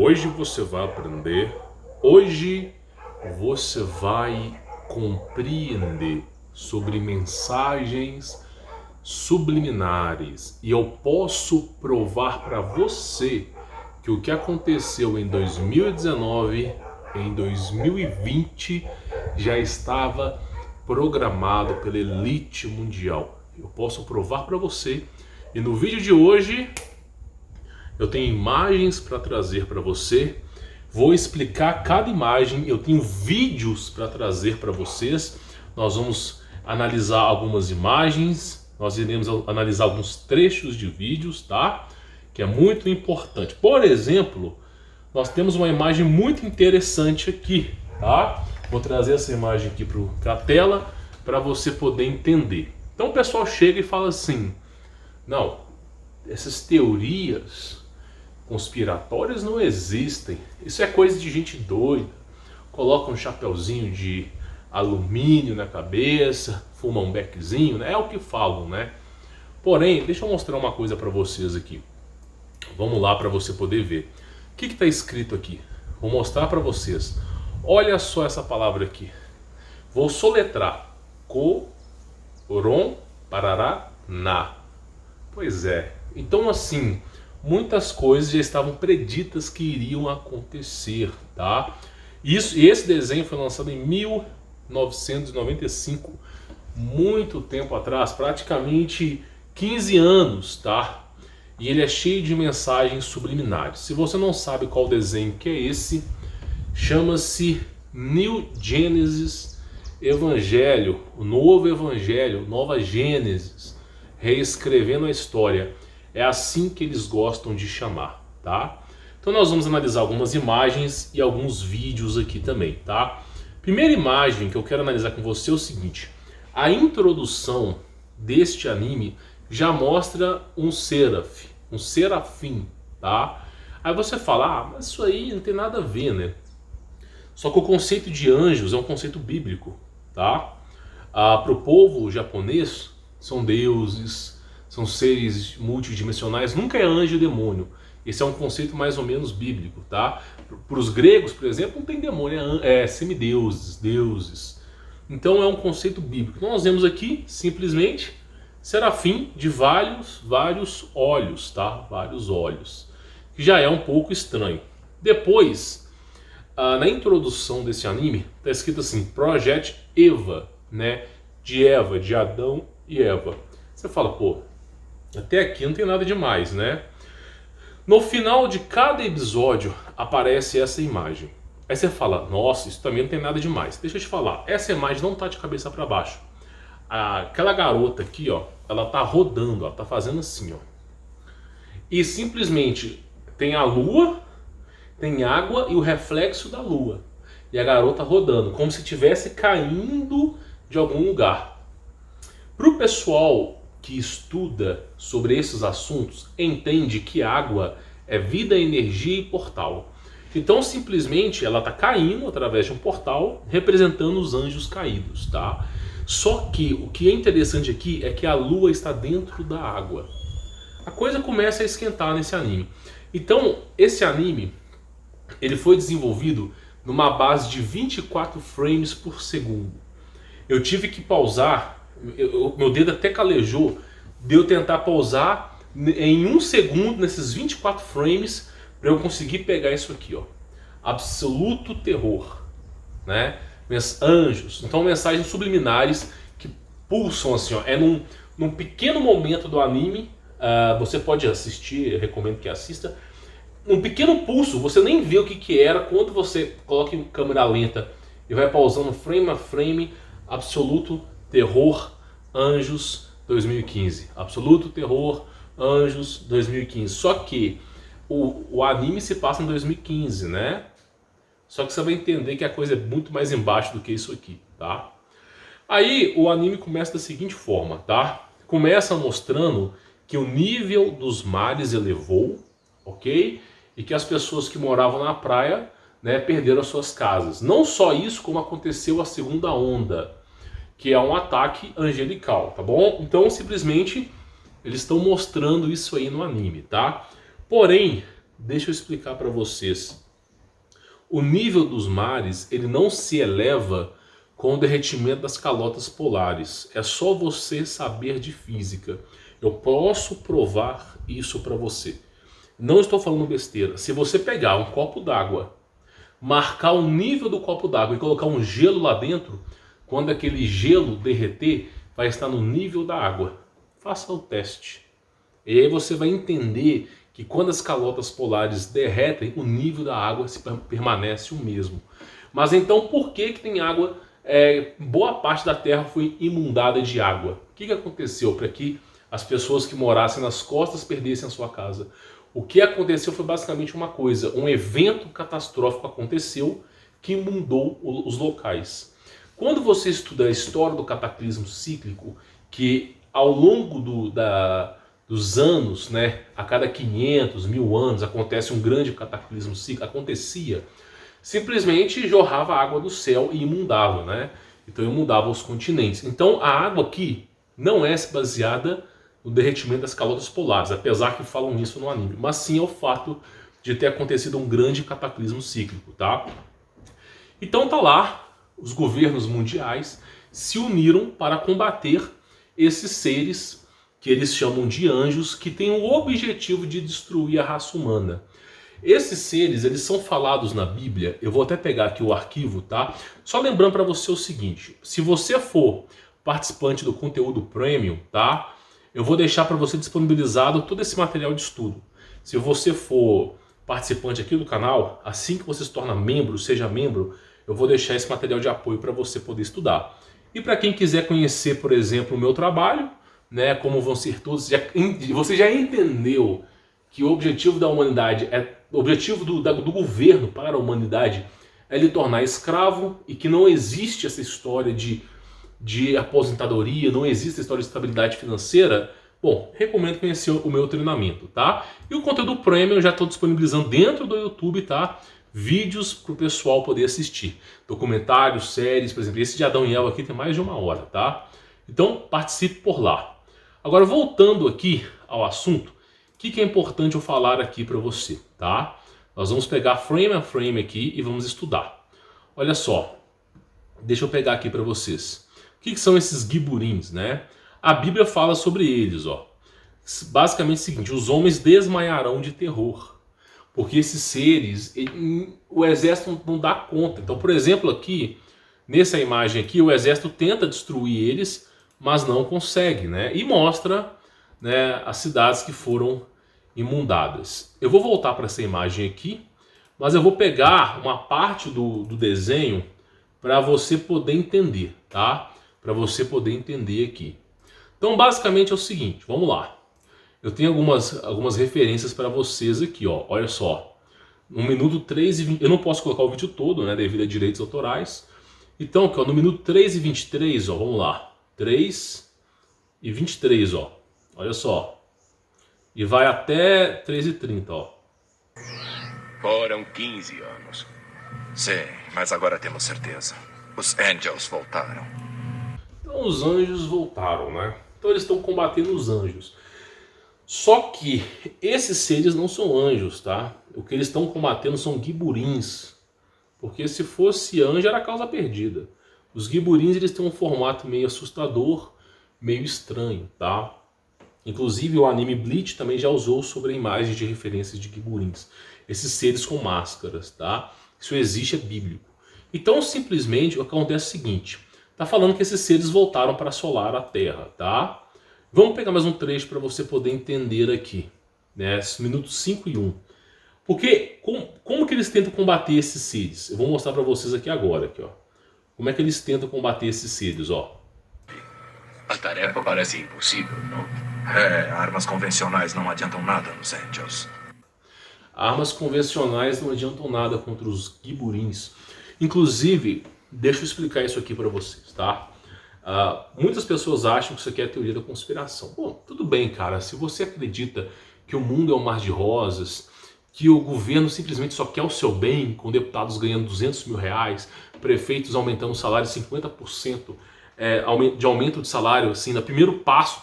Hoje você vai aprender, hoje você vai compreender sobre mensagens subliminares. E eu posso provar para você que o que aconteceu em 2019, em 2020, já estava programado pela elite mundial. Eu posso provar para você. E no vídeo de hoje eu tenho imagens para trazer para você. Vou explicar cada imagem. Eu tenho vídeos para trazer para vocês. Nós vamos analisar algumas imagens. Nós iremos analisar alguns trechos de vídeos, tá? Que é muito importante. Por exemplo, nós temos uma imagem muito interessante aqui, tá? Vou trazer essa imagem aqui para a tela para você poder entender. Então o pessoal chega e fala assim: não, essas teorias conspiratórias não existem. Isso é coisa de gente doida. Coloca um chapeuzinho de alumínio na cabeça, fuma um beckzinho, né? É o que falam, né? Porém, deixa eu mostrar uma coisa para vocês aqui. Vamos lá para você poder ver. O que está escrito aqui? Vou mostrar para vocês. Olha só essa palavra aqui. Vou soletrar. Coron Parará Na. Pois é. Então assim, muitas coisas já estavam preditas que iriam acontecer, tá? E esse desenho foi lançado em 1995, muito tempo atrás, praticamente 15 anos, tá? E ele é cheio de mensagens subliminares. Se você não sabe qual desenho que é esse, chama-se New Genesis Evangelho, o novo Evangelho, Nova Gênesis, reescrevendo a história. É assim que eles gostam de chamar, tá? Então nós vamos analisar algumas imagens e alguns vídeos aqui também, tá? Primeira imagem que eu quero analisar com você é o seguinte: a introdução deste anime já mostra um serafim, tá? Aí você fala, mas isso aí não tem nada a ver, né? Só que o conceito de anjos é um conceito bíblico, tá? Para o povo japonês, são deuses, são seres multidimensionais, nunca é anjo e demônio. Esse é um conceito mais ou menos bíblico, tá? Para os gregos, por exemplo, não tem demônio, é semideuses, deuses. Então é um conceito bíblico. Então nós vemos aqui, simplesmente, serafim de vários olhos, tá? Vários olhos. Que já é um pouco estranho. Depois, na introdução desse anime, está escrito assim, Project Eva, né? De Eva, de Adão e Eva. Você fala, pô, até aqui não tem nada demais, né? No final de cada episódio aparece essa imagem. Aí você fala, nossa, isso também não tem nada demais. Deixa eu te falar, essa imagem não tá de cabeça para baixo. Aquela garota aqui, ó, ela tá rodando, ela tá fazendo assim, ó. E simplesmente tem a lua, tem água e o reflexo da lua. E a garota rodando, como se estivesse caindo de algum lugar. Pro pessoal que estuda sobre esses assuntos, entende que água é vida, energia e portal. Então simplesmente ela está caindo através de um portal, representando os anjos caídos, tá? Só que o que é interessante aqui é que a lua está dentro da água. A coisa começa a esquentar nesse anime. Então esse anime, ele foi desenvolvido numa base de 24 frames por segundo. Eu tive que pausar. Meu dedo até calejou de eu tentar pausar em 1 segundo nesses 24 frames para eu conseguir pegar isso aqui, ó. Absoluto terror, né? Anjos, então mensagens subliminares que pulsam assim, ó. É num pequeno momento do anime, você pode assistir, eu recomendo que assista. Um pequeno pulso, você nem vê o que era. Quando você coloca em câmera lenta e vai pausando frame a frame, absoluto terror, Anjos 2015. Absoluto terror, Anjos 2015. Só que o anime se passa em 2015, né? Só que você vai entender que a coisa é muito mais embaixo do que isso aqui, tá? Aí o anime começa da seguinte forma, tá? Começa mostrando que o nível dos mares elevou, ok? E que as pessoas que moravam na praia, né, perderam as suas casas. Não só isso, como aconteceu a segunda onda, que é um ataque angelical, tá bom? Então simplesmente eles estão mostrando isso aí no anime, tá? Porém, Deixa eu explicar para vocês. O nível dos mares, ele não se eleva com o derretimento das calotas polares. É só você saber de física. Eu posso provar isso para você. Não estou falando besteira. Se você pegar um copo d'água, marcar o nível do copo d'água e colocar um gelo lá dentro, quando aquele gelo derreter, vai estar no nível da água. Faça o teste. E aí você vai entender que quando as calotas polares derretem, o nível da água permanece o mesmo. Mas então por que tem água? Boa parte da Terra foi inundada de água. O que aconteceu para que as pessoas que morassem nas costas perdessem a sua casa? O que aconteceu foi basicamente uma coisa: um evento catastrófico aconteceu que inundou os locais. Quando você estuda a história do cataclismo cíclico, que ao longo dos anos, né, a cada 500, 1000 anos, acontece um grande cataclismo cíclico, acontecia, simplesmente jorrava água do céu e inundava, né? Então inundava os continentes. Então a água aqui não é baseada no derretimento das calotas polares, apesar que falam isso no anime, mas sim ao fato de ter acontecido um grande cataclismo cíclico, tá? Então tá lá, os governos mundiais se uniram para combater esses seres que eles chamam de anjos, que têm o objetivo de destruir a raça humana. Esses seres, eles são falados na Bíblia. Eu vou até pegar aqui o arquivo, tá? Só lembrando para você o seguinte: se você for participante do conteúdo premium, tá? Eu vou deixar para você disponibilizado todo esse material de estudo. Se você for participante aqui do canal, assim que você se torna membro, seja membro, eu vou deixar esse material de apoio para você poder estudar. E para quem quiser conhecer, por exemplo, o meu trabalho, né, como vão ser todos, você já entendeu que o objetivo da humanidade o objetivo do governo para a humanidade é lhe tornar escravo, e que não existe essa história de aposentadoria, não existe a história de estabilidade financeira. Bom, recomendo conhecer o meu treinamento, tá? E o conteúdo premium eu já estou disponibilizando dentro do YouTube, tá? Vídeos para o pessoal poder assistir. Documentários, séries, por exemplo, esse de Adão e Eva aqui tem mais de 1 hora, tá? Então participe por lá. Agora, voltando aqui ao assunto, o que é importante eu falar aqui para você, tá? Nós vamos pegar frame a frame aqui e vamos estudar. Olha só, deixa eu pegar aqui para vocês. O que são esses giburins, né? A Bíblia fala sobre eles, ó. Basicamente é o seguinte: os homens desmaiarão de terror, porque esses seres, o exército não dá conta. Então, por exemplo, aqui, nessa imagem aqui, o exército tenta destruir eles, mas não consegue, né? E mostra, né, as cidades que foram inundadas. Eu vou voltar para essa imagem aqui, mas eu vou pegar uma parte do desenho para você poder entender, tá? Para você poder entender aqui. Então, basicamente é o seguinte, vamos lá. Eu tenho algumas referências para vocês aqui, ó. Olha só. No minuto 3 e 20, eu não posso colocar o vídeo todo, né, devido a direitos autorais. Então, aqui, ó, no minuto 3 e 23, ó, vamos lá. 3 e 23, ó. Olha só. E vai até 3 e 30, ó. Foram 15 anos. Sim, mas agora temos certeza. Os Angels voltaram. Então os anjos voltaram, né? Então eles estão combatendo os anjos. Só que esses seres não são anjos, tá? O que eles estão combatendo são giburins. Porque se fosse anjo era causa perdida. Os giburins, eles têm um formato meio assustador, meio estranho, tá? Inclusive o anime Bleach também já usou sobre a imagem de referências de giburins. Esses seres com máscaras, tá? Isso existe, é bíblico. Então simplesmente o que acontece é o seguinte: tá falando que esses seres voltaram para assolar a Terra, tá? Vamos pegar mais um trecho para você poder entender aqui, né? Minutos 5 e 1. Porque como que eles tentam combater esses seres? Eu vou mostrar para vocês aqui agora, aqui, ó. Como é que eles tentam combater esses seres, ó. A tarefa parece impossível, não? Armas convencionais não adiantam nada nos Angels. Armas convencionais não adiantam nada contra os giburins. Inclusive, deixa eu explicar isso aqui para vocês, tá? Muitas pessoas acham que isso aqui é a teoria da conspiração. Bom, tudo bem, cara. Se você acredita que o mundo é um mar de rosas, que o governo simplesmente só quer o seu bem, com deputados ganhando 200 mil reais, prefeitos aumentando o salário 50%, de aumento de salário, assim, no primeiro passo,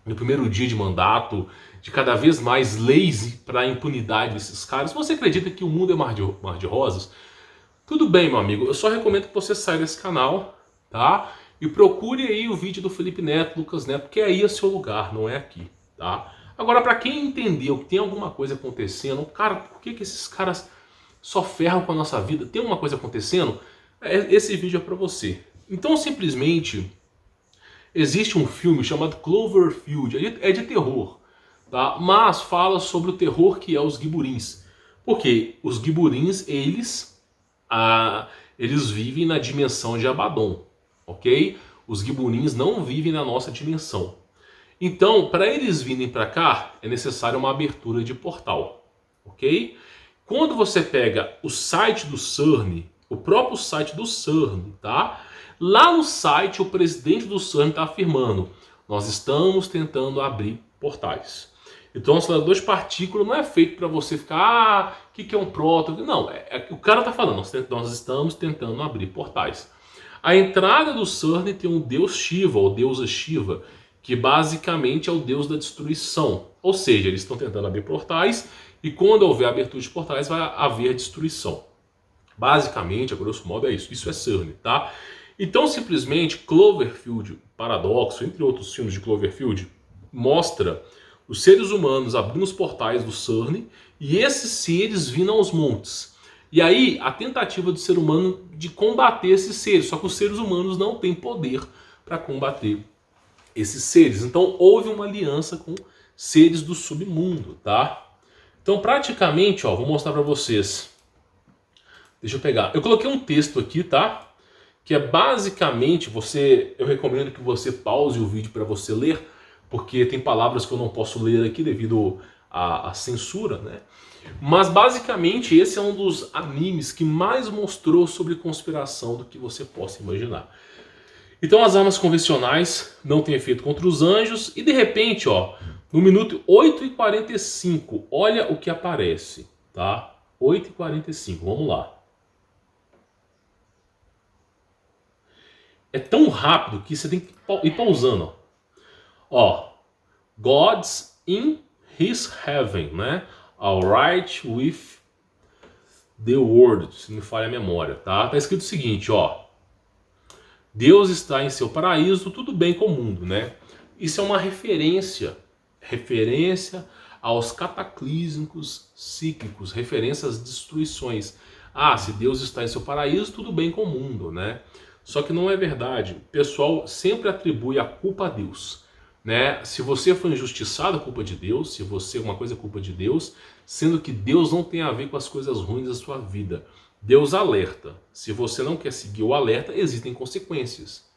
no primeiro dia de mandato, de cada vez mais leis para a impunidade desses caras. Você acredita que o mundo é mar de rosas? Tudo bem, meu amigo, eu só recomendo que você saia desse canal, tá? E procure aí o vídeo do Felipe Neto, Lucas Neto, porque aí é seu lugar, não é aqui, tá? Agora, para quem entendeu que tem alguma coisa acontecendo, cara, por que esses caras só ferram com a nossa vida? Tem alguma coisa acontecendo? Esse vídeo é para você. Então, simplesmente, existe um filme chamado Cloverfield, é de terror, tá? Mas fala sobre o terror que é os Giburins. Porque os Giburins, eles vivem na dimensão de Abaddon, ok? Os Giburins não vivem na nossa dimensão. Então, para eles virem para cá, é necessário uma abertura de portal, ok? Quando você pega o site do CERN, o próprio site do CERN, tá? Lá no site, o presidente do CERN está afirmando: nós estamos tentando abrir portais. Então, o acelerador de partícula não é feito para você ficar, o que é um próton? Não, o cara está falando, nós estamos tentando abrir portais. A entrada do CERN tem um deus Shiva, ou deusa Shiva, que basicamente é o deus da destruição. Ou seja, eles estão tentando abrir portais, e quando houver abertura de portais, vai haver destruição. Basicamente, a grosso modo é isso. Isso é CERN, tá? Então, simplesmente, Cloverfield, Paradoxo, entre outros filmes de Cloverfield, mostra os seres humanos abrindo os portais do CERN e esses seres vindo aos montes. E aí, a tentativa do ser humano de combater esses seres. Só que os seres humanos não têm poder para combater esses seres. Então, houve uma aliança com seres do submundo, tá? Então, praticamente, ó, vou mostrar para vocês. Deixa eu pegar. Eu coloquei um texto aqui, tá? Que é basicamente, eu recomendo que você pause o vídeo para você ler, porque tem palavras que eu não posso ler aqui devido à censura, né? Mas basicamente esse é um dos animes que mais mostrou sobre conspiração do que você possa imaginar. Então as armas convencionais não têm efeito contra os anjos e de repente, ó, no minuto 8h45, olha o que aparece, tá? 8h45, vamos lá. É tão rápido que você tem que ir pausando, ó. Gods in his heaven, né? Alright with the world, se me falha a memória, tá? Tá escrito o seguinte, ó. Deus está em seu paraíso, tudo bem com o mundo, né? Isso é uma referência aos cataclísmicos cíclicos, referência às destruições. Ah, se Deus está em seu paraíso, tudo bem com o mundo, né? Só que não é verdade. O pessoal sempre atribui a culpa a Deus, né? Se você foi injustiçado, é culpa de Deus. Se você uma coisa é culpa de Deus, sendo que Deus não tem a ver com as coisas ruins da sua vida. Deus alerta. Se você não quer seguir o alerta, existem consequências.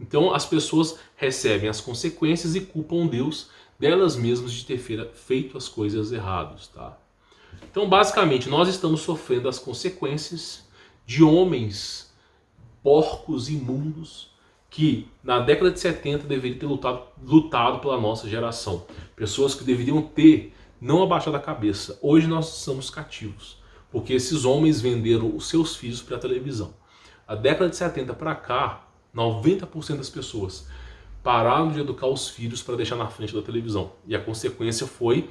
Então as pessoas recebem as consequências e culpam Deus delas mesmas de ter feito as coisas erradas, tá? Então basicamente nós estamos sofrendo as consequências de homens porcos, imundos, que na década de 70 deveriam ter lutado pela nossa geração. Pessoas que deveriam ter não abaixado a cabeça. Hoje nós somos cativos, porque esses homens venderam os seus filhos para a televisão. A década de 70 para cá, 90% das pessoas pararam de educar os filhos para deixar na frente da televisão. E a consequência foi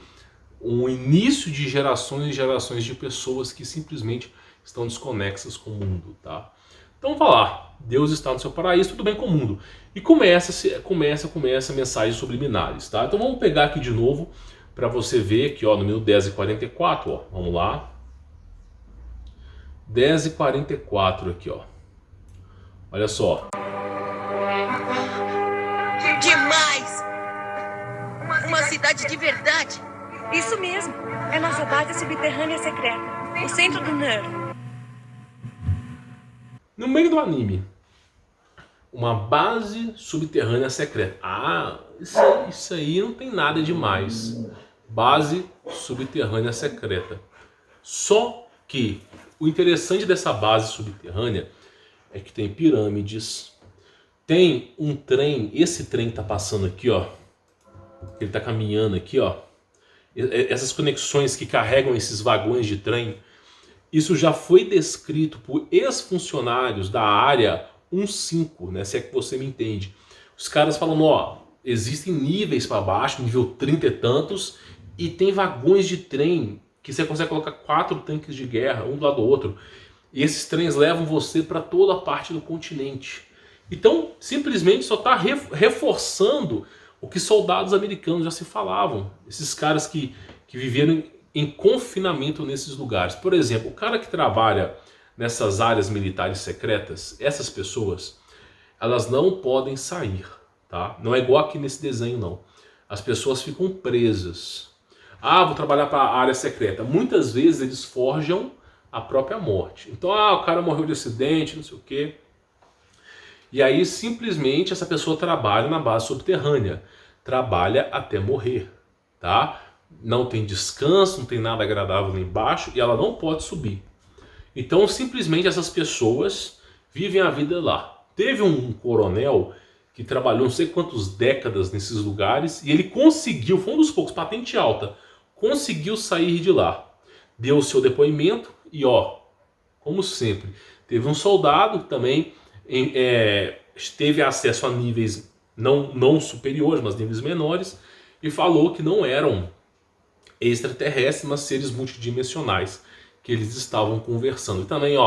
um início de gerações e gerações de pessoas que simplesmente estão desconexas com o mundo, tá? Então vamos falar, Deus está no seu paraíso, tudo bem com o mundo. E começa mensagens subliminares, tá? Então vamos pegar aqui de novo para você ver aqui, ó, no minuto 10h44, ó, vamos lá. 10h44 aqui, ó. Olha só. Demais! Uma cidade de verdade. Isso mesmo. É nossa base subterrânea secreta. O centro do NER. No meio do anime, uma base subterrânea secreta. Ah, isso aí não tem nada demais. Base subterrânea secreta. Só que o interessante dessa base subterrânea é que tem pirâmides, tem um trem, esse trem tá passando aqui, ó. Ele tá caminhando aqui, ó. Essas conexões que carregam esses vagões de trem. Isso já foi descrito por ex-funcionários da área 15, né? Se é que você me entende. Os caras falam, ó, existem níveis para baixo, nível 30 e tantos, e tem vagões de trem que você consegue colocar 4 tanques de guerra, um do lado do outro. E esses trens levam você para toda a parte do continente. Então, simplesmente só está reforçando o que soldados americanos já se falavam. Esses caras que viveram em confinamento nesses lugares. Por exemplo, o cara que trabalha nessas áreas militares secretas, essas pessoas, elas não podem sair, tá? Não é igual aqui nesse desenho, não. As pessoas ficam presas. Ah, vou trabalhar para a área secreta. Muitas vezes eles forjam a própria morte. Então, o cara morreu de acidente, não sei o quê. E aí, simplesmente, essa pessoa trabalha na base subterrânea. Trabalha até morrer, tá? Não tem descanso, não tem nada agradável lá embaixo e ela não pode subir. Então, simplesmente, essas pessoas vivem a vida lá. Teve um coronel que trabalhou não sei quantas décadas nesses lugares e ele conseguiu, foi um dos poucos, patente alta, conseguiu sair de lá. Deu o seu depoimento e, como sempre, teve um soldado que também teve acesso a níveis não superiores, mas níveis menores, e falou que não eram extraterrestres, mas seres multidimensionais que eles estavam conversando. E também,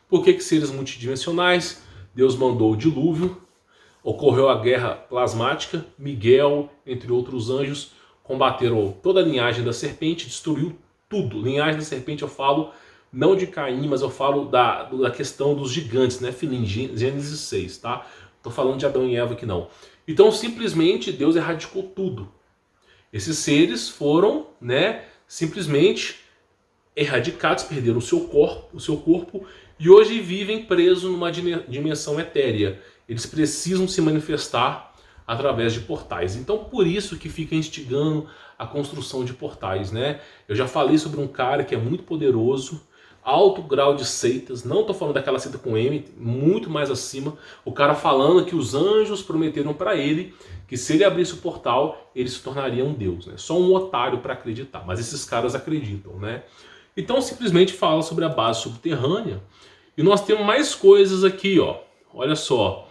por que seres multidimensionais? Deus mandou o dilúvio, ocorreu a guerra plasmática, Miguel, entre outros anjos, combateram toda a linhagem da serpente, destruiu tudo. Linhagem da serpente eu falo não de Caim, mas eu falo da questão dos gigantes, né? Filim, Gênesis 6, tá? Tô falando de Adão e Eva aqui não. Então simplesmente Deus erradicou tudo. Esses seres foram, né, simplesmente erradicados, perderam o seu corpo e hoje vivem presos numa dimensão etérea. Eles precisam se manifestar através de portais. Então por isso que fica instigando a construção de portais, né? Eu já falei sobre um cara que é muito poderoso, alto grau de seitas, não estou falando daquela seita com M, muito mais acima, o cara falando que os anjos prometeram para ele que se ele abrisse o portal, ele se tornaria um deus, né? Só um otário para acreditar, mas esses caras acreditam, né? Então simplesmente fala sobre a base subterrânea, e nós temos mais coisas aqui, olha só,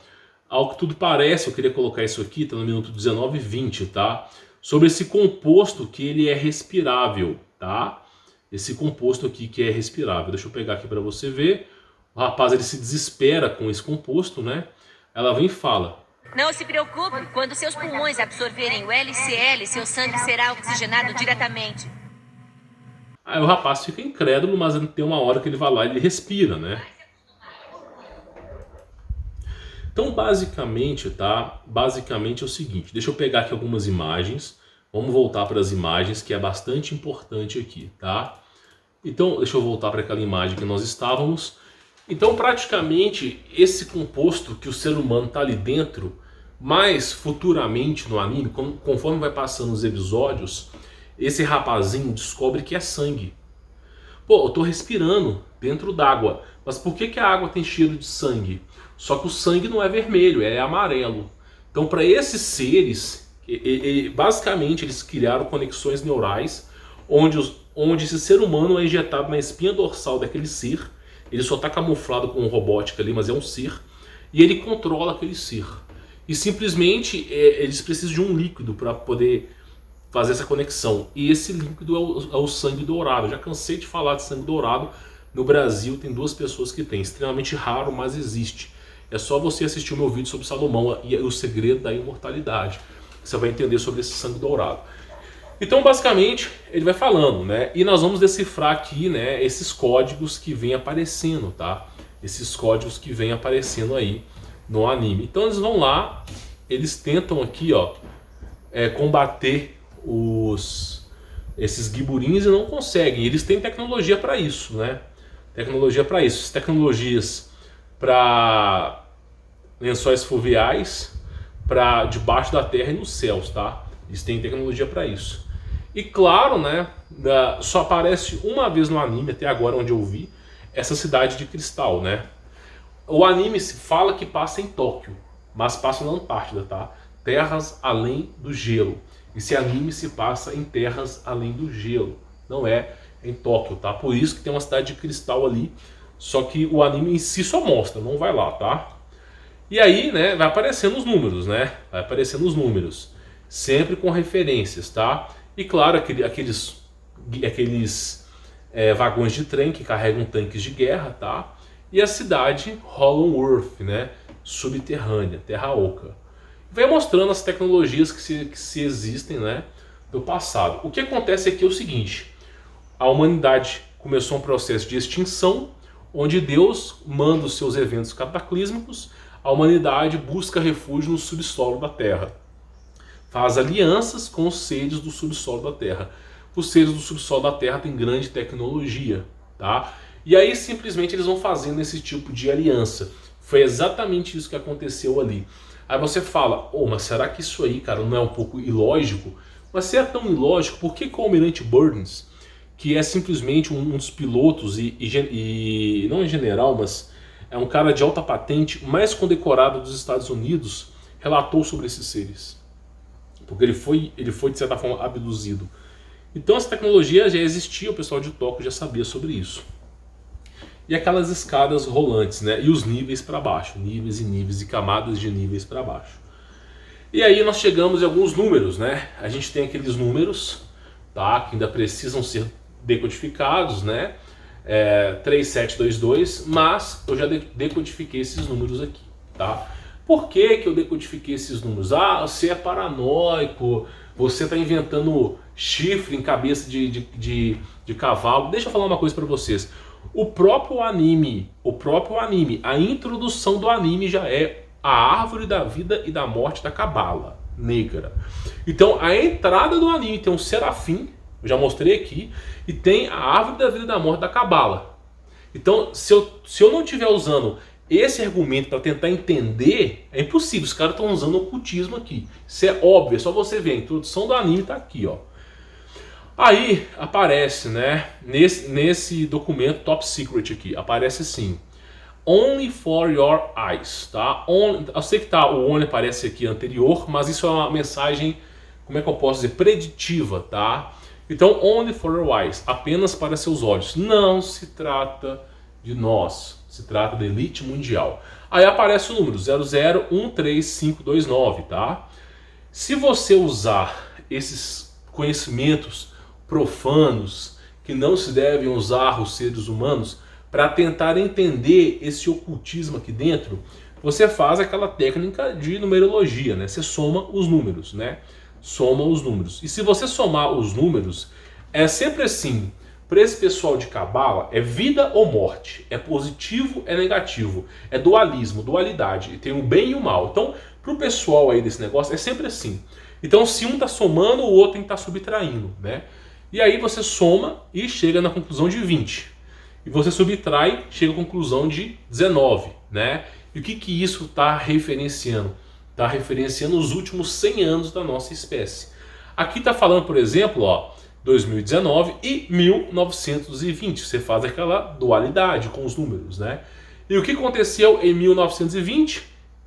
ao que tudo parece, eu queria colocar isso aqui, está no minuto 19 e 20, tá? Sobre esse composto que ele é respirável, tá? Esse composto aqui que é respirável. Deixa eu pegar aqui para você ver. O rapaz ele se desespera com esse composto, né? Ela vem e fala: não se preocupe, quando seus pulmões absorverem o LCL, seu sangue será oxigenado diretamente. Aí o rapaz fica incrédulo, mas tem uma hora que ele vai lá e ele respira, né? Então basicamente, tá? Basicamente é o seguinte, deixa eu pegar aqui algumas imagens. Vamos voltar para as imagens, que é bastante importante aqui, tá? Então, deixa eu voltar para aquela imagem que nós estávamos. Então, praticamente, esse composto que o ser humano está ali dentro, mais futuramente no anime, conforme vai passando os episódios, esse rapazinho descobre que é sangue. Pô, eu tô respirando dentro d'água, mas por que a água tem cheiro de sangue? Só que o sangue não é vermelho, é amarelo. Então, para esses seres, basicamente eles criaram conexões neurais onde esse ser humano é injetado na espinha dorsal daquele ser. Ele só está camuflado com robótica ali, mas é um ser, e ele controla aquele ser. E simplesmente eles precisam de um líquido para poder fazer essa conexão, e esse líquido é o sangue dourado. Eu já cansei de falar de sangue dourado. No Brasil tem 2 pessoas que têm, extremamente raro, mas existe. É só você assistir o meu vídeo sobre Salomão e o segredo da imortalidade. Você vai entender sobre esse sangue dourado. Então basicamente ele vai falando, né? E nós vamos decifrar aqui, né, esses códigos que vêm aparecendo, tá? Esses códigos que vêm aparecendo aí no anime. Então eles vão lá, eles tentam aqui, combater esses giburins e não conseguem. Eles têm tecnologia para isso, né? Tecnologia para isso. Tecnologias para lençóis fluviais, para debaixo da terra e nos céus, tá? Eles têm tecnologia para isso. E claro, né, só aparece uma vez no anime, até agora onde eu vi, essa cidade de cristal, né? O anime se fala que passa em Tóquio, mas passa na Antártida, tá? Terras além do gelo. Esse anime se passa em terras além do gelo, não é em Tóquio, tá? Por isso que tem uma cidade de cristal ali, só que o anime em si só mostra, não vai lá, tá? E aí, né, vai aparecendo os números, né? Vai aparecendo os números. Sempre com referências, tá? E claro, aqueles vagões de trem que carregam tanques de guerra, tá? E a cidade Hollowworth, né? Subterrânea, Terra Oca. Vai mostrando as tecnologias que se existem, né? Do passado. O que acontece aqui é o seguinte: a humanidade começou um processo de extinção, onde Deus manda os seus eventos cataclísmicos, a humanidade busca refúgio no subsolo da Terra. Faz alianças com os seres do subsolo da Terra. Os seres do subsolo da Terra têm grande tecnologia, tá? E aí simplesmente eles vão fazendo esse tipo de aliança. Foi exatamente isso que aconteceu ali. Aí você fala, mas será que isso aí, cara, não é um pouco ilógico? Mas se é tão ilógico, por que o Almirante Burns, que é simplesmente um dos pilotos e não em general, mas é um cara de alta patente mais condecorado dos Estados Unidos, relatou sobre esses seres? Porque ele foi de certa forma abduzido. Então essa tecnologia já existia, o pessoal de Tóquio já sabia sobre isso. E aquelas escadas rolantes, né? E os níveis para baixo, níveis e níveis e camadas de níveis para baixo. E aí nós chegamos em alguns números, né? A gente tem aqueles números, tá? Que ainda precisam ser decodificados, né? 3722, mas eu já decodifiquei esses números aqui, tá? Por que eu decodifiquei esses números? Você é paranoico, você está inventando chifre em cabeça de cavalo. Deixa eu falar uma coisa para vocês. O próprio anime, a introdução do anime já é a árvore da vida e da morte da Cabala Negra. Então a entrada do anime tem um serafim, eu já mostrei aqui, e tem a árvore da vida e da morte da Cabala. Então se eu não estiver usando esse argumento para tentar entender, é impossível. Os caras estão usando o ocultismo aqui. Isso é óbvio, é só você ver. A introdução do anime está aqui, ó. Aí aparece, né, nesse documento Top Secret aqui, aparece assim: Only for your eyes, tá? Eu sei que o only aparece aqui anterior, mas isso é uma mensagem, como é que eu posso dizer, preditiva, tá? Então, only for your eyes, apenas para seus olhos. Não se trata de nós, se trata da elite mundial. Aí aparece o número 001359, tá? Se você usar esses conhecimentos profanos que não se devem usar os seres humanos para tentar entender esse ocultismo aqui dentro, você faz aquela técnica de numerologia, né? Você soma os números, né? Soma os números. E se você somar os números, é sempre assim. Para esse pessoal de Cabala, é vida ou morte, é positivo, é negativo, é dualismo, dualidade, e tem o bem e o mal. Então, para o pessoal aí desse negócio, é sempre assim. Então, se um está somando, o outro tem que estar subtraindo, né? E aí você soma e chega na conclusão de 20. E você subtrai, chega à conclusão de 19, né? E o que isso está referenciando? Está referenciando os últimos 100 anos da nossa espécie. Aqui está falando, por exemplo, ó, 2019 e 1920. Você faz aquela dualidade com os números, né? E o que aconteceu em 1920?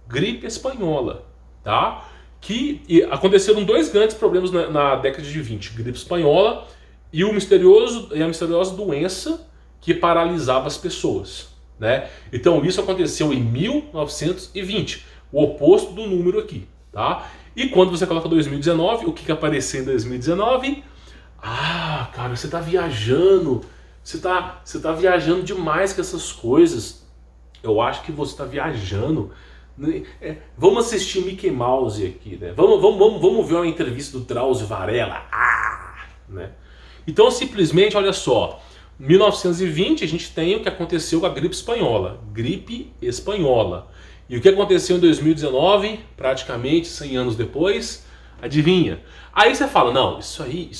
Gripe espanhola, tá? Que aconteceram dois grandes problemas na década de 20. Gripe espanhola e a misteriosa doença que paralisava as pessoas, né? Então isso aconteceu em 1920. O oposto do número aqui, tá? E quando você coloca 2019, o que apareceu em 2019? Cara, você tá viajando. Você tá viajando demais com essas coisas. Eu acho que você tá viajando. Vamos assistir Mickey Mouse aqui, né? Vamos ver uma entrevista do Drauzio Varela. Né? Então, simplesmente, olha só. 1920 a gente tem o que aconteceu com a gripe espanhola. Gripe espanhola. E o que aconteceu em 2019, praticamente 100 anos depois, adivinha? Aí você fala, não, isso aí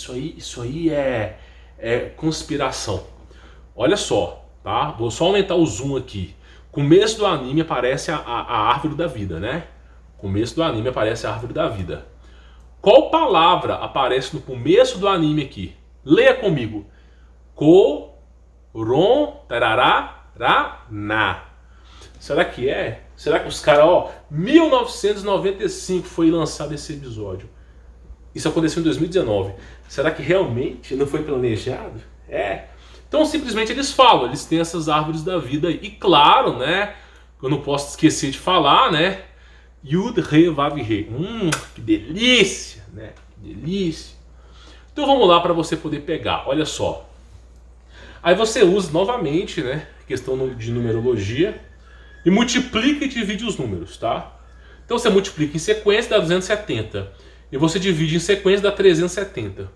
é conspiração. Olha só, tá? Vou só aumentar o zoom aqui. Começo do anime aparece a árvore da vida, né? Começo do anime aparece a árvore da vida. Qual palavra aparece no começo do anime aqui? Leia comigo. Tarará-na. Será que é? Será que os caras, 1995 foi lançado esse episódio. Isso aconteceu em 2019. Será que realmente não foi planejado? Então simplesmente eles falam, eles têm essas árvores da vida. E claro, né? eu não posso esquecer de falar, né? Yud, Re, Vav, Re. Que delícia, né? Que delícia. Então vamos lá para você poder pegar, olha só. Aí você usa novamente, né? Questão de numerologia. E multiplica e divide os números, tá? Então você multiplica em sequência, dá 270. E você divide em sequência, dá 370.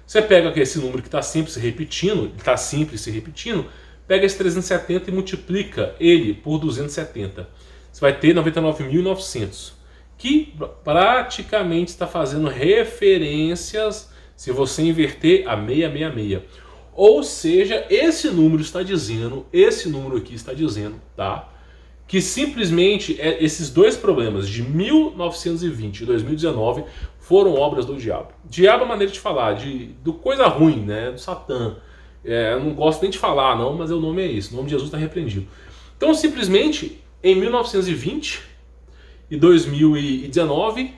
Você pega esse número que está sempre se repetindo, pega esse 370 e multiplica ele por 270. Você vai ter 99.900, que praticamente está fazendo referências, se você inverter, a 666. Ou seja, esse número aqui está dizendo, tá? Que simplesmente esses dois problemas de 1920 e 2019 foram obras do diabo. Diabo é maneira de falar, do coisa ruim, né? Do Satã. Eu não gosto nem de falar, não, mas o nome é esse. O nome de Jesus está repreendido. Então, simplesmente, em 1920 e 2019,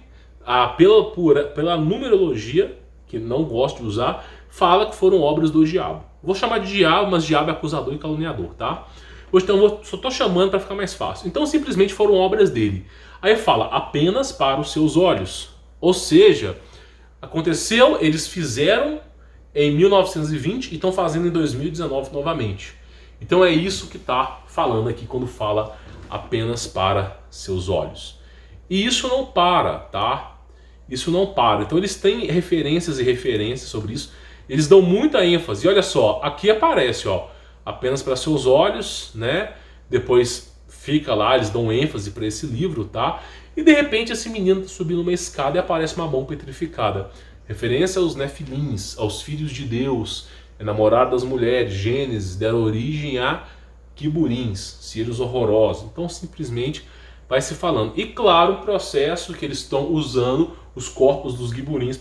pela numerologia, que não gosto de usar, fala que foram obras do diabo. Vou chamar de diabo, mas diabo é acusador e caluniador, tá? Então eu só estou chamando para ficar mais fácil. Então simplesmente foram obras dele. Aí fala, apenas para os seus olhos. Ou seja, aconteceu, eles fizeram em 1920 e estão fazendo em 2019 novamente. Então é isso que está falando aqui quando fala apenas para seus olhos. E isso não para, tá? Isso não para. Então eles têm referências e referências sobre isso. Eles dão muita ênfase. E olha só, aqui aparece, ó, apenas para seus olhos, né? Depois fica lá, eles dão ênfase para esse livro, tá? E de repente esse menino tá subindo uma escada e aparece uma mão petrificada. Referência aos nefilins, aos filhos de Deus, namorado das mulheres, Gênesis, deram origem a quiburins, seres horrorosos. Então simplesmente vai se falando. E claro, o processo que eles estão usando os corpos dos giburins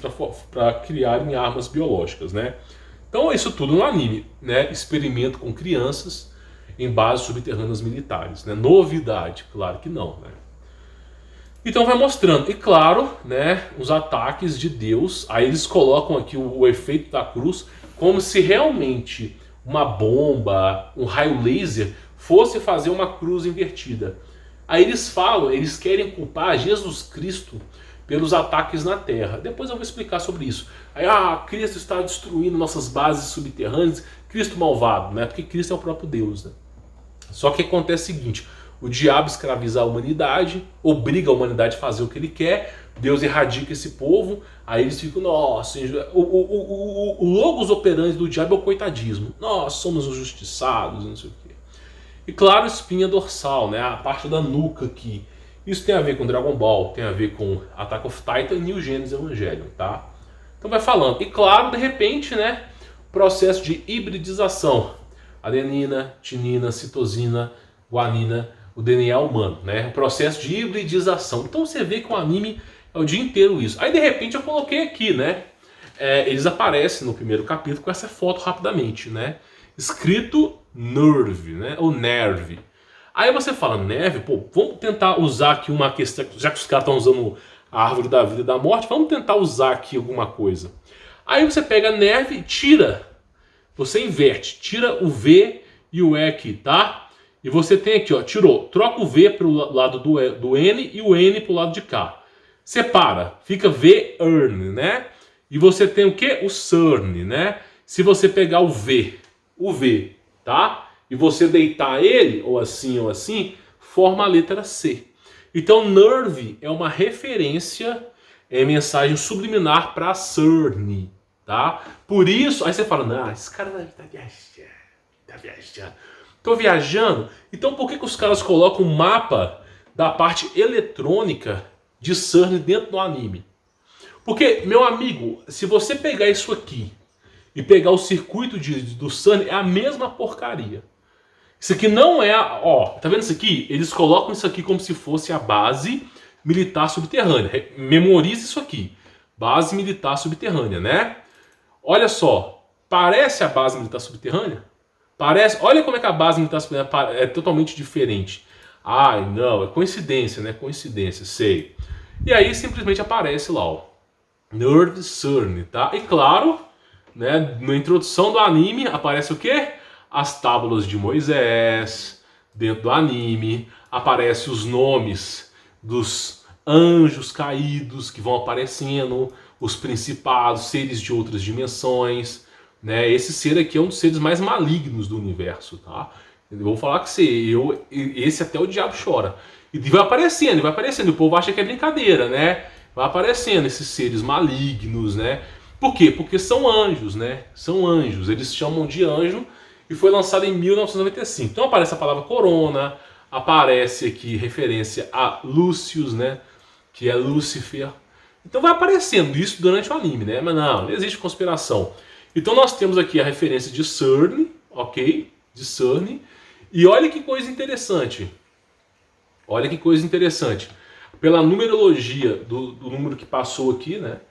para criarem armas biológicas, né? Então isso tudo no anime, né? Experimento com crianças em bases subterrâneas militares, né? Novidade, claro que não, né? Então vai mostrando, e claro, né, os ataques de Deus. Aí eles colocam aqui o efeito da cruz como se realmente uma bomba, um raio laser fosse fazer uma cruz invertida. Aí eles falam, eles querem culpar Jesus Cristo pelos ataques na Terra. Depois eu vou explicar sobre isso. Aí, Cristo está destruindo nossas bases subterrâneas, Cristo malvado, né? Porque Cristo é o próprio Deus, né? Só que acontece o seguinte, o diabo escraviza a humanidade, obriga a humanidade a fazer o que ele quer, Deus erradica esse povo, aí eles ficam, nossa, o logos operandi do diabo é o coitadismo. Nós somos os justiçados, não sei o quê. E claro, espinha dorsal, né? A parte da nuca aqui. Isso tem a ver com Dragon Ball, tem a ver com Attack of Titan e o Gênesis Evangelion, tá? Então vai falando. E claro, de repente, né? Processo de hibridização. Adenina, tinina, citosina, guanina, o DNA humano, né? O processo de hibridização. Então você vê que o anime é o dia inteiro isso. Aí de repente eu coloquei aqui, né? Eles aparecem no primeiro capítulo com essa foto rapidamente, né? Escrito Nerve, né? Ou Nerve. Aí você fala, Nerve, pô, vamos tentar usar aqui uma questão, já que os caras estão usando a árvore da vida e da morte, vamos tentar usar aqui alguma coisa. Aí você pega Nerve e tira, você inverte, tira o V e o E aqui, tá? E você tem aqui, ó, troca o V para o lado do N e o N para o lado de cá. Separa, fica V-Earn, né? E você tem o que? O CERN, né? Se você pegar o V, tá? E você deitar ele, ou assim, forma a letra C. Então, Nerve é uma referência, mensagem subliminar para CERN, tá? Por isso, aí você fala, esse cara tá viajando. Tô viajando? Então por que os caras colocam um mapa da parte eletrônica de CERN dentro do anime? Porque, meu amigo, se você pegar isso aqui e pegar o circuito do CERN, é a mesma porcaria. Isso aqui não é, tá vendo isso aqui? Eles colocam isso aqui como se fosse a base militar subterrânea. Memorize isso aqui. Base militar subterrânea, né? Olha só, parece a base militar subterrânea? Parece, olha como é que a base militar subterrânea é totalmente diferente. Ai, não, é coincidência, né? Coincidência, sei. E aí simplesmente aparece lá, ó. Nerve CERN, tá? E claro, né, na introdução do anime aparece o quê? As tábuas de Moisés dentro do anime. aparecem os nomes dos anjos caídos que vão aparecendo, os principados, seres de outras dimensões, né? Esse ser aqui é um dos seres mais malignos do universo, tá? Eu vou falar que esse até o diabo chora. E vai aparecendo, e o povo acha que é brincadeira, né? Vai aparecendo esses seres malignos, né? Por quê? Porque são anjos, né? São anjos, eles chamam de anjo, e foi lançado em 1995. Então aparece a palavra corona, aparece aqui referência a Lúcius, né? Que é Lúcifer. Então vai aparecendo isso durante o anime, né? Mas não existe conspiração. Então nós temos aqui a referência de CERN, ok? De CERN. E olha que coisa interessante. Olha que coisa interessante. Pela numerologia do número que passou aqui, né?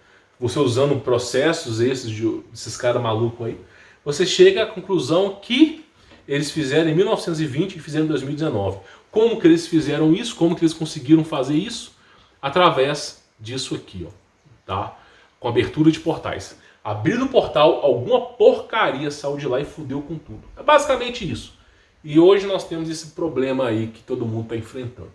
Você usando processos desses caras malucos aí, você chega à conclusão que eles fizeram em 1920 e fizeram em 2019. Como que eles fizeram isso? Como que eles conseguiram fazer isso? Através disso aqui, ó, tá? Com abertura de portais. Abriram o portal, alguma porcaria saiu de lá e fudeu com tudo. É basicamente isso. E hoje nós temos esse problema aí que todo mundo está enfrentando.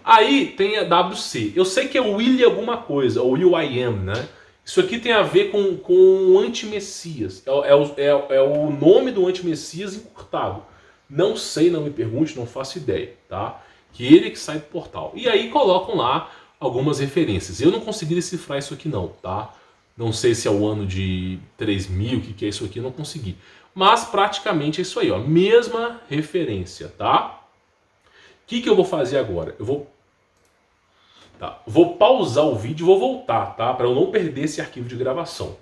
Aí tem a WC. Eu sei que é Will alguma coisa, ou Will I Am, né? Isso aqui tem a ver com o anti-messias. É o nome do anti-messias encurtado. Não sei, não me pergunte, não faço ideia, tá? Que ele que sai do portal. E aí colocam lá algumas referências. Eu não consegui decifrar isso aqui não, tá? Não sei se é o ano de 3000, o que é isso aqui, eu não consegui. Mas praticamente é isso aí, ó. Mesma referência, tá? O que eu vou fazer agora? Eu vou pausar o vídeo e vou voltar, tá? Para eu não perder esse arquivo de gravação.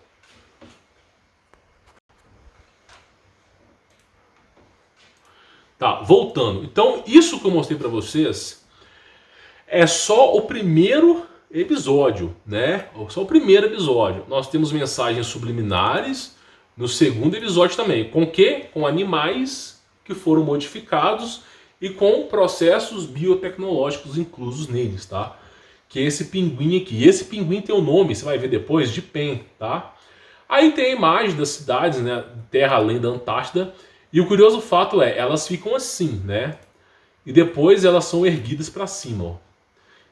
Tá, voltando. Então, isso que eu mostrei para vocês é só o primeiro episódio, né? Só o primeiro episódio. Nós temos mensagens subliminares no segundo episódio também. Com o quê? Com animais que foram modificados e com processos biotecnológicos inclusos neles, tá? Que é esse pinguim aqui. E esse pinguim tem o nome, você vai ver depois, de Pen, tá? Aí tem a imagem das cidades, né? Terra além da Antártida. E o curioso fato é, elas ficam assim, né? E depois elas são erguidas para cima, ó.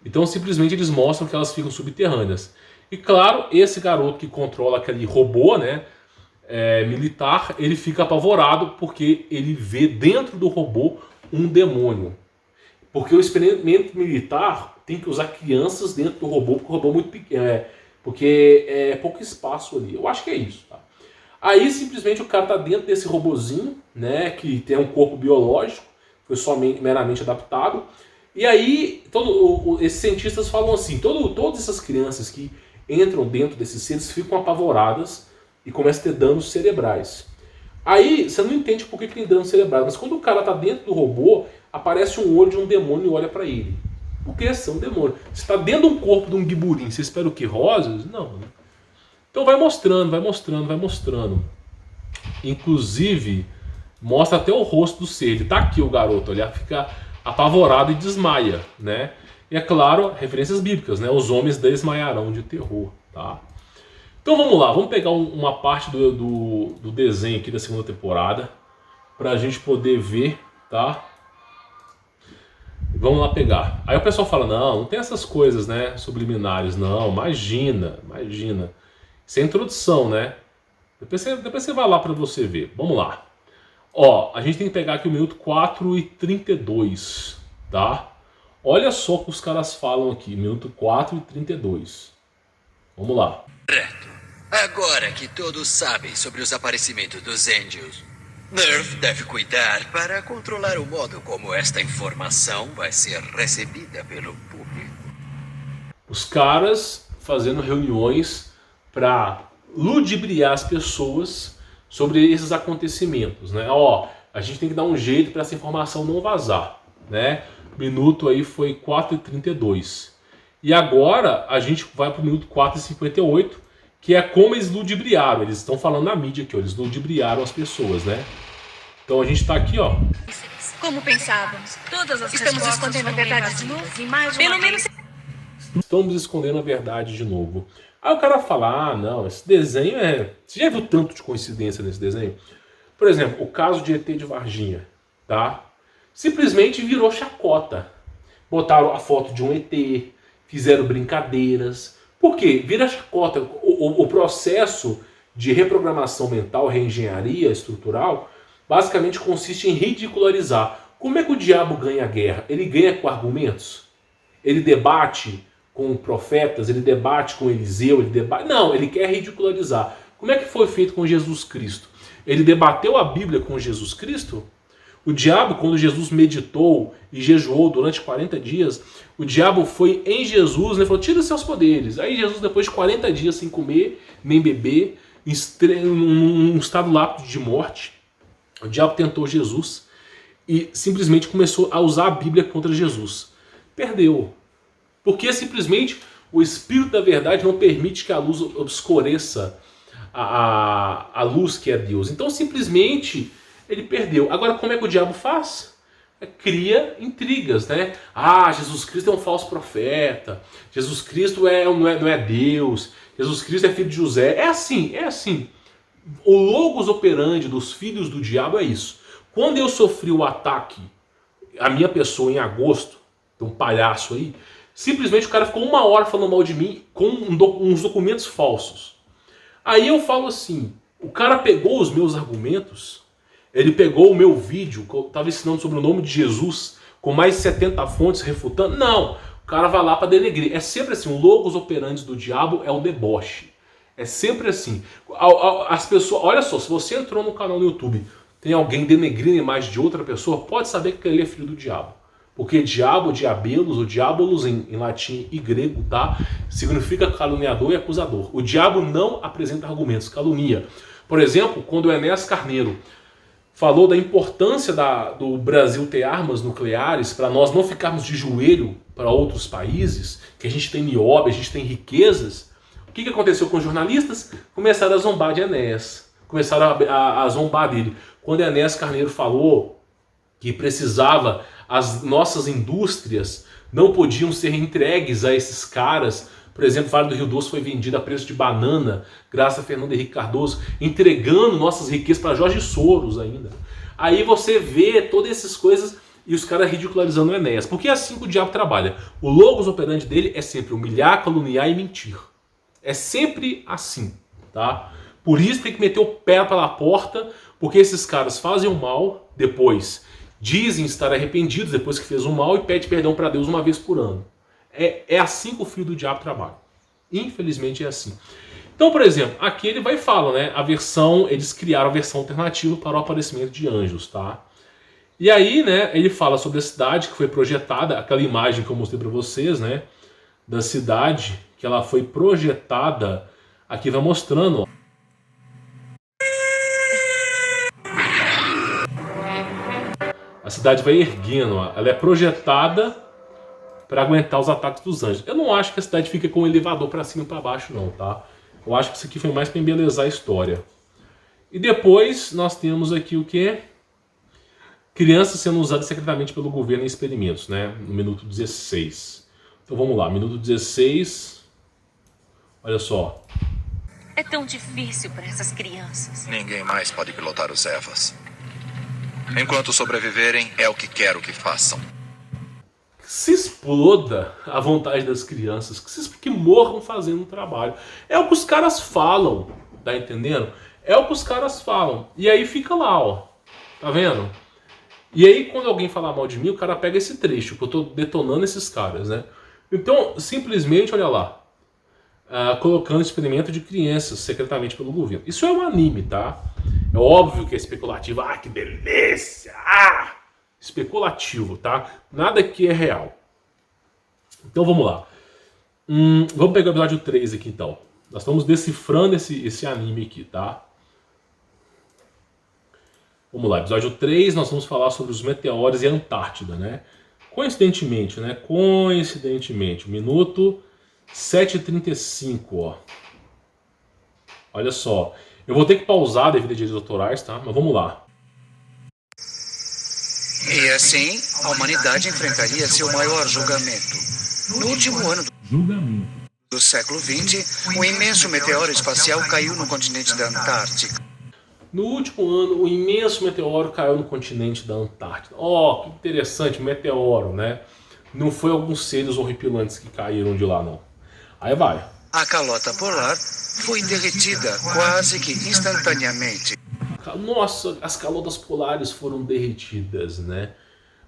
Então simplesmente eles mostram que elas ficam subterrâneas. E claro, esse garoto que controla aquele robô, né, militar, ele fica apavorado porque ele vê dentro do robô um demônio. Porque o experimento militar tem que usar crianças dentro do robô, porque o robô é muito pequeno, porque é pouco espaço ali. Eu acho que é isso, tá? Aí simplesmente o cara está dentro desse robozinho, né, que tem um corpo biológico, foi somente meramente adaptado. E aí esses cientistas falam assim, todas essas crianças que entram dentro desses seres ficam apavoradas e começam a ter danos cerebrais. Aí você não entende por que tem danos cerebrais, mas quando o cara está dentro do robô, aparece um olho de um demônio e olha para ele. Porque são demônios. Você está dentro de um corpo de um guiburim, você espera o quê? Rosas? Não, né? Então vai mostrando, vai mostrando, vai mostrando. Inclusive, mostra até o rosto do ser. Ele tá aqui, o garoto, ele fica apavorado e desmaia, né? E é claro, referências bíblicas, né? Os homens desmaiarão de terror, tá? Então vamos lá, vamos pegar uma parte do desenho aqui da segunda temporada pra gente poder ver, tá? Vamos lá pegar. Aí o pessoal fala, não tem essas coisas, né, subliminares. Não, imagina. Isso é introdução, né? Depois você vai lá para você ver. Vamos lá. Ó, a gente tem que pegar aqui o minuto 4:32, tá? Olha só o que os caras falam aqui, minuto 4:32. Vamos lá. Correto. Agora que todos sabem sobre os aparecimentos dos Angels, Nerf deve cuidar para controlar o modo como esta informação vai ser recebida pelo público. Os caras fazendo reuniões para ludibriar as pessoas sobre esses acontecimentos, né? Ó, a gente tem que dar um jeito para essa informação não vazar, né? O minuto aí foi 4:32. E agora a gente vai para o minuto 4:58, que é como eles ludibriaram. Eles estão falando na mídia aqui, ó, eles ludibriaram as pessoas, né? Então a gente está aqui, ó. Como pensávamos. Todas as Estamos respostas escondendo a foram verdade de evasivas. novo. E mais Pelo uma menos vez. Estamos escondendo a verdade de novo. Aí o cara fala, ah, não, esse desenho é... Você já viu tanto de coincidência nesse desenho? Por exemplo, o caso de ET de Varginha, tá? Simplesmente virou chacota, botaram a foto de um ET, fizeram brincadeiras. Por quê? Vira chacota. O processo de reprogramação mental, reengenharia estrutural, basicamente consiste em ridicularizar. Como é que o diabo ganha a guerra? Ele ganha com argumentos? Ele debate com profetas? Ele debate com Eliseu? Ele debate... Não, ele quer ridicularizar. Como é que foi feito com Jesus Cristo? Ele debateu a Bíblia com Jesus Cristo? O diabo, quando Jesus meditou e jejuou durante 40 dias, o diabo foi em Jesus e falou, tira seus poderes. Aí Jesus, depois de 40 dias sem comer, nem beber, num estado lápido de morte, o diabo tentou Jesus e simplesmente começou a usar a Bíblia contra Jesus. Perdeu. Porque simplesmente o Espírito da Verdade não permite que a luz obscureça a luz que é Deus. Então simplesmente ele perdeu. Agora como é que o diabo faz? Cria intrigas, né? Ah, Jesus Cristo é um falso profeta. Jesus Cristo não é Deus. Jesus Cristo é filho de José. É assim, é assim. O logos operandi dos filhos do diabo é isso. Quando eu sofri o ataque à minha pessoa em agosto, um palhaço aí, simplesmente o cara ficou 1 hora falando mal de mim com uns documentos falsos. Aí eu falo assim, o cara pegou os meus argumentos, ele pegou o meu vídeo, que eu estava ensinando sobre o nome de Jesus, com mais de 70 fontes refutando. Não, o cara vai lá para denegrir. É sempre assim, o logos operandi do diabo é o deboche. É sempre assim. As pessoas, olha só, se você entrou no canal no YouTube, tem alguém denegrindo a imagem de outra pessoa, pode saber que ele é filho do diabo. Porque diabo, diabelos, o diabolos em latim e grego, tá? Significa caluniador e acusador. O diabo não apresenta argumentos, calunia. Por exemplo, quando o Enéas Carneiro falou da importância do Brasil ter armas nucleares para nós não ficarmos de joelho para outros países, que a gente tem nióbio, a gente tem riquezas, o que aconteceu com os jornalistas? Começaram a zombar de Enéas, começaram a zombar dele. Quando Enéas Carneiro falou que precisava, as nossas indústrias não podiam ser entregues a esses caras. Por exemplo, o Vale do Rio Doce foi vendido a preço de banana, graças a Fernando Henrique Cardoso, entregando nossas riquezas para Jorge Soros ainda. Aí você vê todas essas coisas e os caras ridicularizando o Enéas. Porque é assim que o diabo trabalha. O logos operandi dele é sempre humilhar, caluniar e mentir. É sempre assim, tá? Por isso tem que meter o pé pela porta, porque esses caras fazem o mal, depois dizem estar arrependidos depois que fez o mal e pede perdão para Deus 1 vez por ano. É assim que o filho do diabo trabalha. Infelizmente é assim. Então, por exemplo, aqui ele vai e fala, né? Eles criaram a versão alternativa para o aparecimento de anjos, tá? E aí, né, ele fala sobre a cidade que foi projetada, aquela imagem que eu mostrei para vocês, né? Da cidade, que ela foi projetada, aqui vai mostrando, ó. A cidade vai erguendo, ó. Ela é projetada para aguentar os ataques dos anjos. Eu não acho que a cidade fica com um elevador para cima e para baixo não, tá? Eu acho que isso aqui foi mais para embelezar a história. E depois nós temos aqui o que? Crianças sendo usadas secretamente pelo governo em experimentos, né? No minuto 16. Então vamos lá, minuto 16. Olha só. É tão difícil para essas crianças. Ninguém mais pode pilotar os Evas. Enquanto sobreviverem, é o que quero que façam. Se exploda a vontade das crianças, que morram fazendo um trabalho. É o que os caras falam, tá entendendo? É o que os caras falam. E aí fica lá, ó. Tá vendo? E aí quando alguém falar mal de mim, o cara pega esse trecho, que eu tô detonando esses caras, né? Então, simplesmente, olha lá. Colocando experimento de crianças secretamente pelo governo. Isso é um anime, tá? É óbvio que é especulativo. Ah, que delícia! Ah! Especulativo, tá? Nada que é real. Então vamos lá. Vamos pegar o episódio 3 aqui então. Nós estamos decifrando esse anime aqui, tá? Vamos lá, episódio 3, nós vamos falar sobre os meteoros e a Antártida, né? Coincidentemente, minuto 7h35, ó. Olha só. Eu vou ter que pausar devido a direitos autorais, tá? Mas vamos lá. E assim, a humanidade enfrentaria seu maior julgamento. No último ano do século XX, um imenso meteoro espacial caiu no continente da Antártica. No último ano, um imenso meteoro caiu no continente da Antártida. Ó, que interessante, meteoro, né? não foi alguns seres horripilantes que caíram de lá, não. Aí vai. A calota polar foi derretida quase que instantaneamente. Nossa, as calotas polares foram derretidas, né?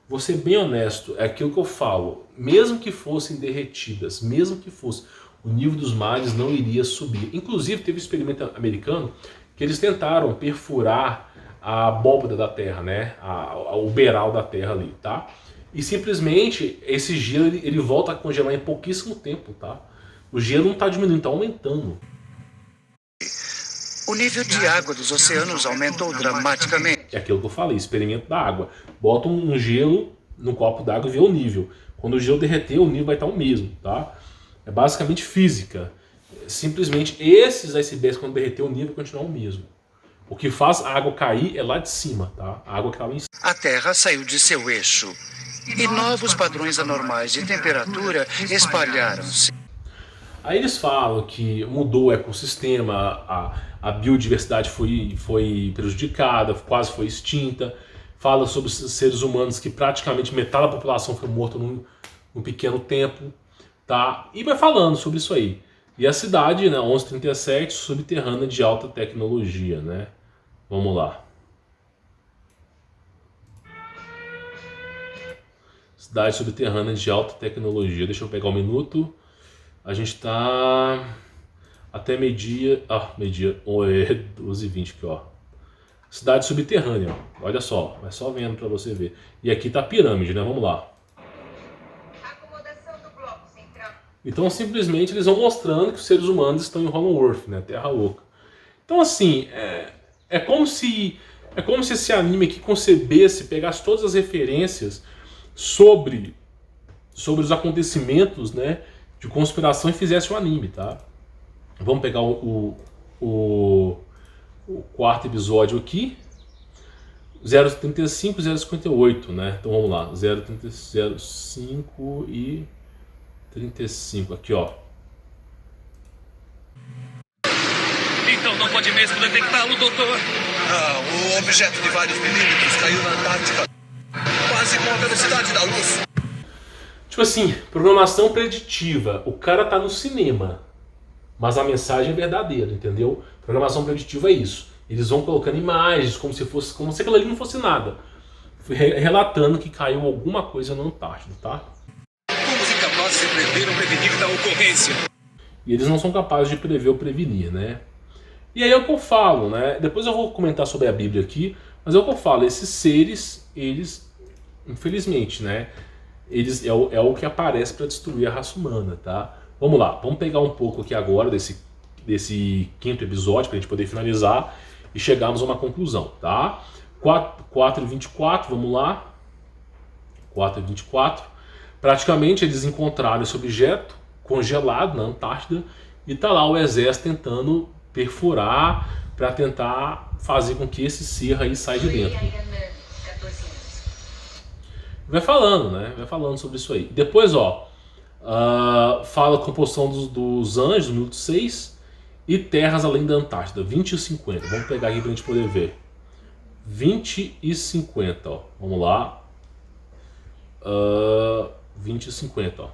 Vou ser bem honesto, é aquilo que eu falo. Mesmo que fossem derretidas, mesmo que fosse, o nível dos mares não iria subir. Inclusive, teve um experimento americano que eles tentaram perfurar a abóbora da Terra, né? O beiral da Terra ali, tá? E simplesmente esse gelo ele volta a congelar em pouquíssimo tempo, tá? O gelo não está diminuindo, está aumentando. O nível de água dos oceanos aumentou dramaticamente. É aquilo que eu falei, experimento da água. Bota um gelo no copo d'água e vê o nível. Quando o gelo derreter, o nível vai estar o mesmo, tá? É basicamente física. Simplesmente esses icebergs, quando derreter, o nível vai continuar o mesmo. O que faz a água cair é lá de cima, tá? A água que estava em cima. A Terra saiu de seu eixo e novos padrões anormais de temperatura espalharam-se. Aí eles falam que mudou o ecossistema, a biodiversidade foi prejudicada, quase foi extinta. Fala sobre os seres humanos que praticamente metade da população foi morta num pequeno tempo, tá? E vai falando sobre isso aí. E a cidade, né, 1137, subterrânea de alta tecnologia, né? Vamos lá. Cidade subterrânea de alta tecnologia. Deixa eu pegar um minuto. A gente tá até meio-dia. Meio-dia. 12h20 aqui, ó. Cidade subterrânea, ó. Olha só. Vai só vendo pra você ver. E aqui tá a pirâmide, né? Vamos lá. Então, simplesmente, eles vão mostrando que os seres humanos estão em Hollow Earth, né? Terra Oca. Então, assim, é como se esse anime aqui concebesse, pegasse todas as referências sobre os acontecimentos, né, de conspiração e fizesse um anime, tá? Vamos pegar o quarto episódio aqui, 035 e 058, né? Então vamos lá, 035 e 35, aqui ó. Então não pode mesmo detectá-lo, doutor? O objeto de vários milímetros caiu na Antártica, quase com a velocidade da luz. Tipo assim, programação preditiva. O cara tá no cinema, mas a mensagem é verdadeira, entendeu? Programação preditiva é isso. Eles vão colocando imagens como se aquilo ali não fosse nada. Relatando que caiu alguma coisa na Antártida, tá? Fomos incapazes de prever ou prevenir da ocorrência. E eles não são capazes de prever ou prevenir, né? E aí é o que eu falo, né? Depois eu vou comentar sobre a Bíblia aqui, mas é o que eu falo, esses seres, eles, infelizmente, né? Eles é o que aparece para destruir a raça humana, tá? Vamos lá, vamos pegar um pouco aqui agora desse quinto episódio para a gente poder finalizar e chegarmos a uma conclusão, tá? 4:24, vamos lá. 4:24. Praticamente eles encontraram esse objeto congelado na Antártida e tá lá o exército tentando perfurar para tentar fazer com que esse ser aí saia de dentro. Vai falando, né? Vai falando sobre isso aí. Depois, ó, fala a composição dos anjos, no minuto 6, e terras além da Antártida, 20 e 50. Vamos pegar aqui pra gente poder ver. 20 e 50, ó. Vamos lá. 20 e 50, ó.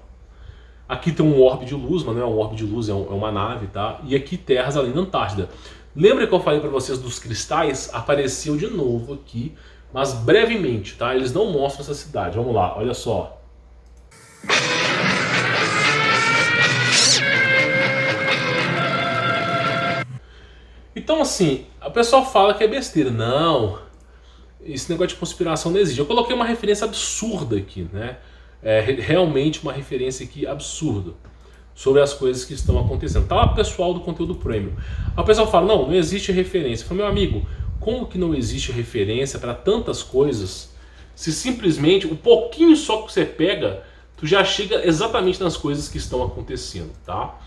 Aqui tem um orbe de luz, mas não é um orbe de luz, é uma nave, tá? E aqui terras além da Antártida. Lembra que eu falei pra vocês dos cristais? Apareceu de novo aqui, mas brevemente, tá? Eles não mostram essa cidade. Vamos lá, olha só. Então, assim, o pessoal fala que é besteira. Não, esse negócio de conspiração não existe. Eu coloquei uma referência absurda aqui, né? Realmente uma referência aqui absurda sobre as coisas que estão acontecendo. Tá lá o pessoal do conteúdo premium. Aí o pessoal fala, não existe referência. Eu falo, meu amigo, como que não existe referência para tantas coisas, se simplesmente o pouquinho só que você pega, tu já chega exatamente nas coisas que estão acontecendo, tá?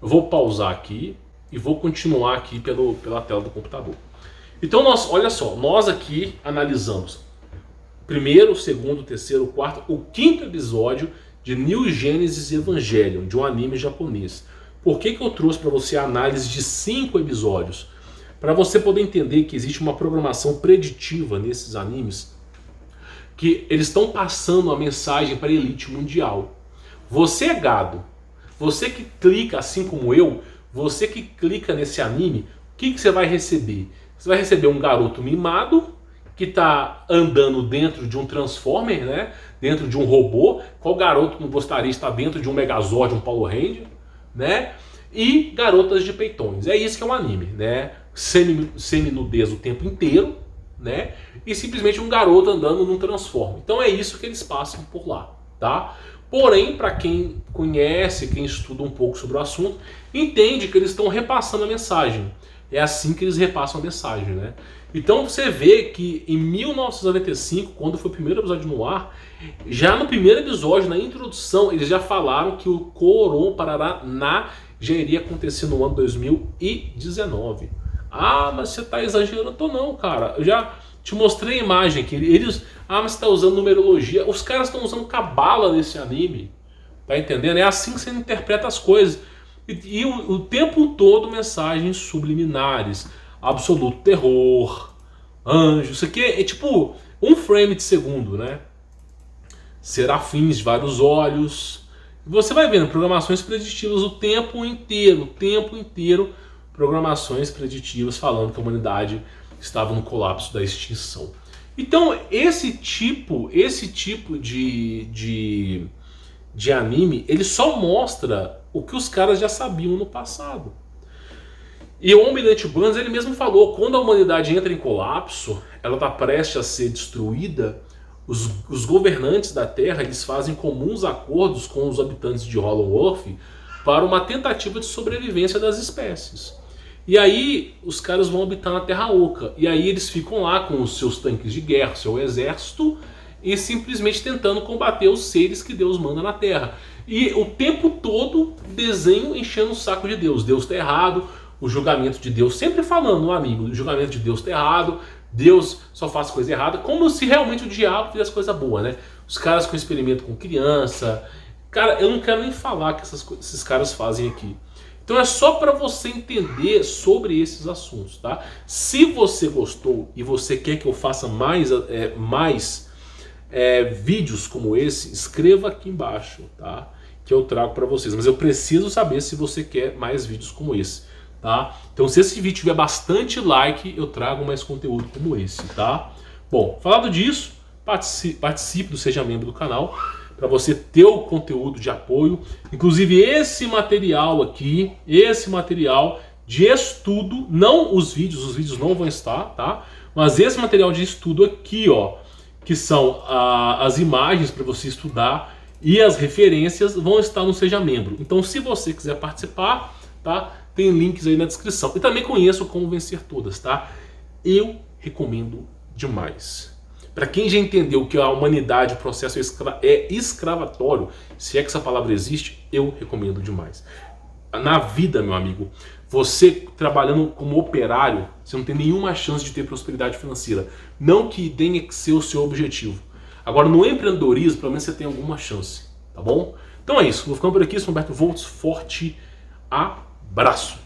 Eu vou pausar aqui e vou continuar aqui pela tela do computador. Então, olha só, nós aqui analisamos o primeiro, o segundo, o terceiro, o quarto, o quinto episódio de New Genesis Evangelion, de um anime japonês. Por que eu trouxe para você a análise de 5 episódios? Para você poder entender que existe uma programação preditiva nesses animes que eles estão passando a mensagem para a elite mundial. Você é gado, você que clica assim como eu, você que clica nesse anime, o que você vai receber? Você vai receber um garoto mimado que está andando dentro de um Transformer, né? Dentro de um robô. Qual garoto não gostaria de estar dentro de um Megazord, um Power Ranger, né? E garotas de peitões. É isso que é um anime, né? Semi-nudez o tempo inteiro, né? E simplesmente um garoto andando num Transformer. Então é isso que eles passam por lá, tá? Porém, para quem conhece, quem estuda um pouco sobre o assunto, entende que eles estão repassando a mensagem. É assim que eles repassam a mensagem, né? Então você vê que em 1995, quando foi o primeiro episódio no ar, já no primeiro episódio, na introdução, eles já falaram que o Coron Paraná já iria acontecer no ano 2019. Ah, mas você tá exagerando? Tô não, cara. Eu já te mostrei a imagem que eles... Ah, mas você tá usando numerologia. Os caras estão usando cabala nesse anime. Tá entendendo? É assim que você interpreta as coisas. E o tempo todo mensagens subliminares. Absoluto terror, anjo. Isso aqui é tipo um frame de segundo, né? Serafins de vários olhos. Você vai vendo programações preditivas o tempo inteiro. Programações preditivas falando que a humanidade estava no colapso da extinção. Então esse tipo de anime, ele só mostra o que os caras já sabiam no passado. E o Almirante Burns, ele mesmo falou, quando a humanidade entra em colapso, ela está prestes a ser destruída, os governantes da Terra, eles fazem comuns acordos com os habitantes de Hollow Earth para uma tentativa de sobrevivência das espécies. E aí os caras vão habitar na Terra Oca. E aí eles ficam lá com os seus tanques de guerra, seu exército, e simplesmente tentando combater os seres que Deus manda na Terra. E o tempo todo desenho enchendo o saco de Deus. Deus está errado, o julgamento de Deus, sempre falando, amigo, o julgamento de Deus está errado, Deus só faz coisa errada, como se realmente o diabo fizesse coisa boa, né? Os caras com experimento com criança. Cara, eu não quero nem falar que esses caras fazem aqui. Então é só para você entender sobre esses assuntos, tá? Se você gostou e você quer que eu faça mais vídeos como esse, escreva aqui embaixo, tá? Que eu trago para vocês. Mas eu preciso saber se você quer mais vídeos como esse, tá? Então se esse vídeo tiver bastante like, eu trago mais conteúdo como esse, tá? Bom, falando disso, participe do Seja Membro do canal, para você ter o conteúdo de apoio. Inclusive esse material aqui, esse material de estudo, não os vídeos não vão estar, tá? Mas esse material de estudo aqui, ó, que são as imagens para você estudar e as referências, vão estar no Seja Membro. Então se você quiser participar, tá? Tem links aí na descrição. E também conheço Como Vencer Todas, tá? Eu recomendo demais. Para quem já entendeu que a humanidade, o processo é escravatório, se é que essa palavra existe, eu recomendo demais. Na vida, meu amigo, você trabalhando como operário, você não tem nenhuma chance de ter prosperidade financeira. Não que tenha que ser o seu objetivo. Agora, no empreendedorismo, pelo menos você tem alguma chance, tá bom? Então é isso, vou ficando por aqui, sou Humberto Volts, forte abraço!